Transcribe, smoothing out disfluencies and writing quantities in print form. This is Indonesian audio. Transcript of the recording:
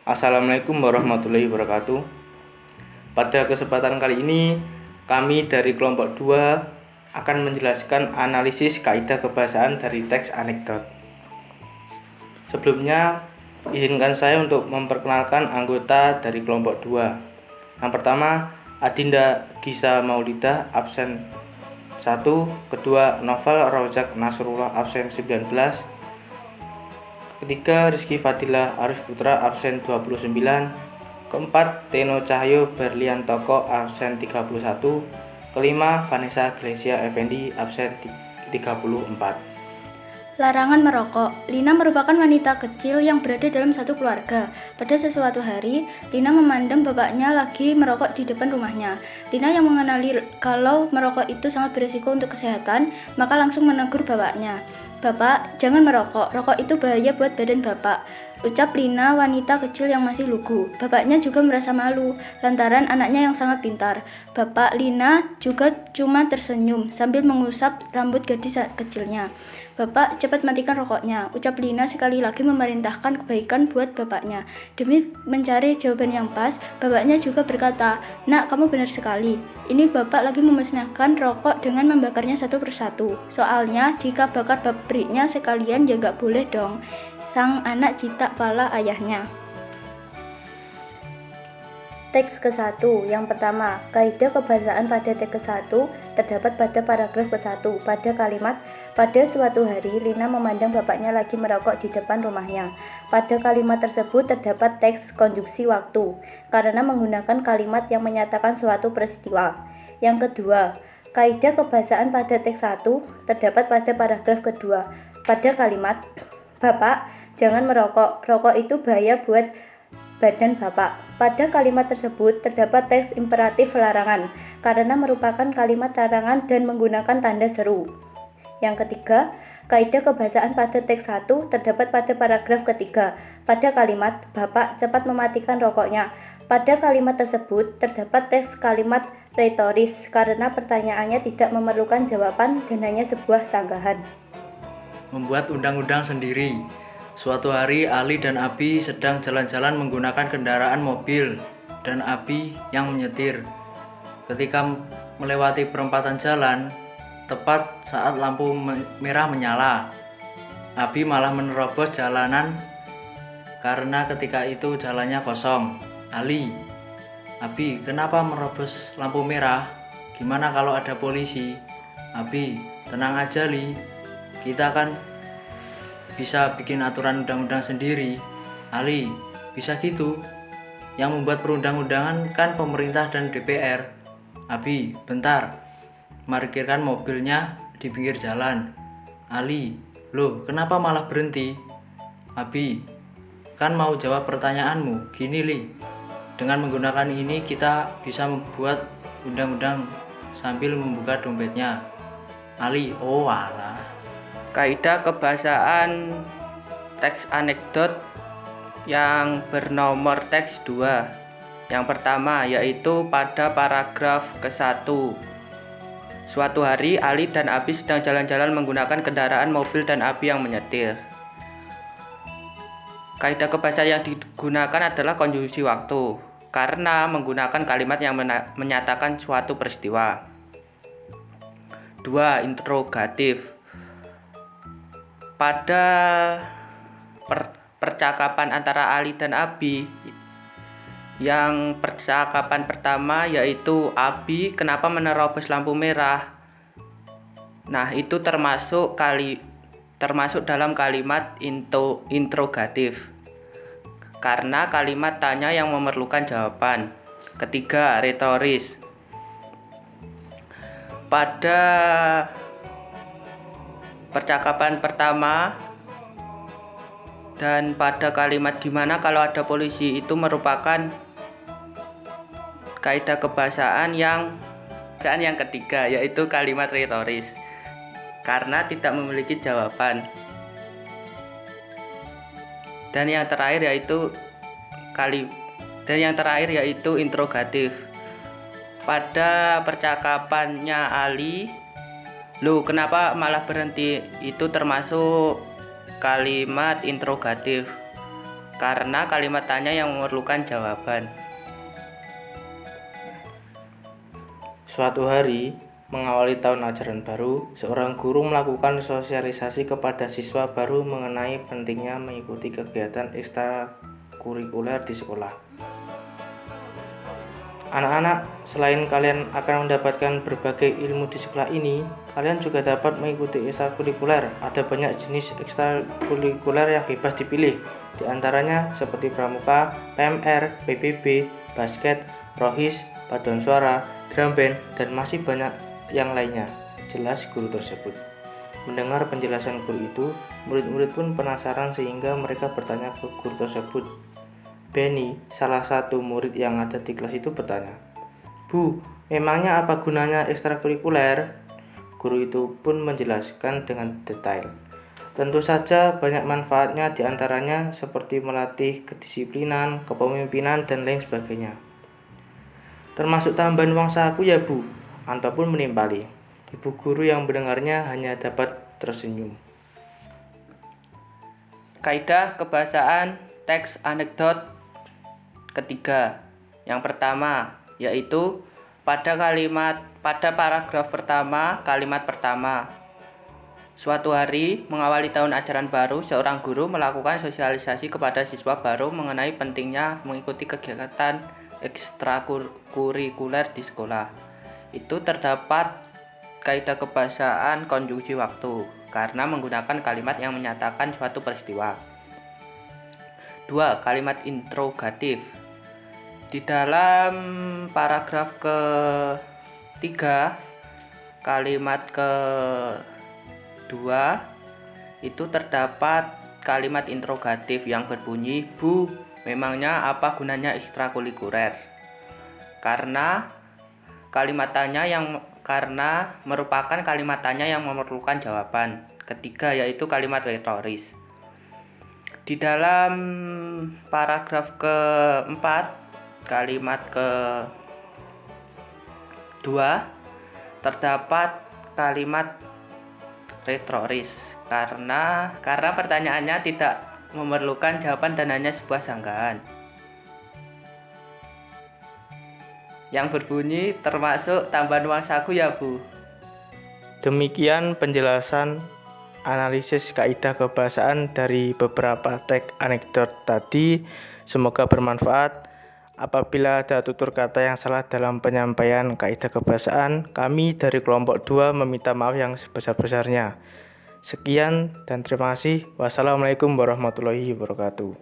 Assalamualaikum warahmatullahi wabarakatuh. Pada kesempatan kali ini, kami dari kelompok 2 akan menjelaskan analisis kaidah kebahasaan dari teks anekdot. Sebelumnya, izinkan saya untuk memperkenalkan anggota dari kelompok 2. Yang pertama, Adinda Gisa Maulidah, absen 1. Kedua, Novel Rozak Nasrullah, absen 19. Ketiga, Rizky Fadilah Arif Putra, absen 29. Keempat, Teno Cahyo Berliantoko, absen 31. Kelima, Vanessa Glesia Effendi, absen 34. Larangan merokok. Lina merupakan wanita kecil yang berada dalam satu keluarga. Pada sesuatu hari, Lina memandang bapaknya lagi merokok di depan rumahnya. Lina yang mengenali kalau merokok itu sangat berisiko untuk kesehatan, maka langsung menegur bapaknya. "Bapak, jangan merokok. Rokok itu bahaya buat badan Bapak," ucap Lina, wanita kecil yang masih lugu. Bapaknya juga merasa malu lantaran anaknya yang sangat pintar. Bapak Lina juga cuma tersenyum sambil mengusap rambut gadis kecilnya. "Bapak, cepat matikan rokoknya," ucap Lina sekali lagi memerintahkan kebaikan buat bapaknya. Demi mencari jawaban yang pas, bapaknya juga berkata, "Nak, kamu benar sekali. Ini Bapak lagi memusnahkan rokok dengan membakarnya satu persatu. Soalnya, jika bakar pabriknya sekalian ya gak boleh dong." Sang anak cita pala ayahnya. Teks ke-1. Yang pertama, kaidah kebahasaan pada teks ke-1 terdapat pada paragraf ke-1 pada kalimat "Pada suatu hari, Lina memandang bapaknya lagi merokok di depan rumahnya." Pada kalimat tersebut terdapat teks konjungsi waktu karena menggunakan kalimat yang menyatakan suatu peristiwa. Yang kedua, kaidah kebahasaan pada teks 1 terdapat pada paragraf kedua pada kalimat "Bapak, jangan merokok. Rokok itu bahaya buat badan Bapak." Pada kalimat tersebut terdapat teks imperatif larangan karena merupakan kalimat larangan dan menggunakan tanda seru. Yang ketiga, kaidah kebahasaan pada teks 1 terdapat pada paragraf ketiga pada kalimat "Bapak, cepat mematikan rokoknya." Pada kalimat tersebut terdapat teks kalimat retoris karena pertanyaannya tidak memerlukan jawaban dan hanya sebuah sanggahan. Membuat undang-undang sendiri. Suatu hari Ali dan Abi sedang jalan-jalan menggunakan kendaraan mobil dan Abi yang menyetir. Ketika melewati perempatan jalan, tepat saat lampu merah menyala, Abi malah menerobos jalanan karena ketika itu jalannya kosong. Ali, "Abi, kenapa merobos lampu merah? Gimana kalau ada polisi?" "Abi, tenang aja Li, kita kan bisa bikin aturan undang-undang sendiri." "Ali, bisa gitu? Yang membuat perundang-undangan kan pemerintah dan DPR." "Abi, bentar, parkirkan mobilnya di pinggir jalan." "Ali, loh kenapa malah berhenti?" "Abi, kan mau jawab pertanyaanmu. Gini Li, dengan menggunakan ini kita bisa membuat undang-undang sambil membuka dompetnya." "Ali, oh alah." Kaidah kebahasaan teks anekdot yang bernomor teks 2. Yang pertama yaitu pada paragraf ke-1. Suatu hari Ali dan Abi sedang jalan-jalan menggunakan kendaraan mobil dan Abi yang menyetir. Kaidah kebahasaan yang digunakan adalah konjungsi waktu karena menggunakan kalimat yang menyatakan suatu peristiwa. 2. Interrogatif. Pada percakapan antara Ali dan Abi, yang percakapan pertama yaitu "Abi, kenapa menerobos lampu merah?" Nah, itu termasuk dalam kalimat interrogatif karena kalimat tanya yang memerlukan jawaban. Ketiga, retoris. Pada percakapan pertama dan pada kalimat "gimana kalau ada polisi" itu merupakan kaidah kebahasaan yang ketiga yaitu kalimat retoris karena tidak memiliki jawaban. Dan yang terakhir yaitu interrogatif. Pada percakapannya Ali, "Loh, kenapa malah berhenti?" itu termasuk kalimat interrogatif karena kalimat tanya yang memerlukan jawaban. Suatu hari, mengawali tahun ajaran baru, seorang guru melakukan sosialisasi kepada siswa baru mengenai pentingnya mengikuti kegiatan ekstrakurikuler di sekolah. Anak-anak, selain kalian akan mendapatkan berbagai ilmu di sekolah ini, kalian juga dapat mengikuti ekstrakurikuler. Ada banyak jenis ekstrakurikuler yang bebas dipilih, di antaranya seperti pramuka, PMR, PBB, basket, rohis, paduan suara, drum band, dan masih banyak yang lainnya, jelas guru tersebut. Mendengar penjelasan guru itu, murid-murid pun penasaran sehingga mereka bertanya ke guru tersebut. Benny, salah satu murid yang ada di kelas itu bertanya, "Bu, memangnya apa gunanya ekstrakurikuler?" Guru itu pun menjelaskan dengan detail. Tentu saja banyak manfaatnya, diantaranya seperti melatih kedisiplinan, kepemimpinan, dan lain sebagainya. Termasuk tambahan uang saku ya Bu, Anto pun menimpali. Ibu guru yang mendengarnya hanya dapat tersenyum. Kaidah kebahasaan teks anekdot ketiga. Yang pertama yaitu pada paragraf pertama, kalimat pertama. Suatu hari mengawali tahun ajaran baru, seorang guru melakukan sosialisasi kepada siswa baru mengenai pentingnya mengikuti kegiatan ekstrakurikuler di sekolah. Itu terdapat kaidah kebahasaan konjungsi waktu karena menggunakan kalimat yang menyatakan suatu peristiwa. 2. Kalimat interrogatif. Di dalam paragraf ke-3, kalimat ke-2 itu terdapat kalimat interrogatif yang berbunyi, "Bu, memangnya apa gunanya ekstrakurikuler?" Karena merupakan kalimat tanya yang memerlukan jawaban. Ketiga yaitu kalimat retoris. Di dalam paragraf ke-4, kalimat ke-2 terdapat kalimat retoris karena pertanyaannya tidak memerlukan jawaban dan hanya sebuah sanggahan yang berbunyi, "Termasuk tambahan uang saku ya Bu." Demikian penjelasan analisis kaidah kebahasaan dari beberapa teks anekdot tadi. Semoga bermanfaat. Apabila ada tutur kata yang salah dalam penyampaian kaidah kebahasaan, kami dari kelompok 2 meminta maaf yang sebesar-besarnya. Sekian dan terima kasih. Wassalamualaikum warahmatullahi wabarakatuh.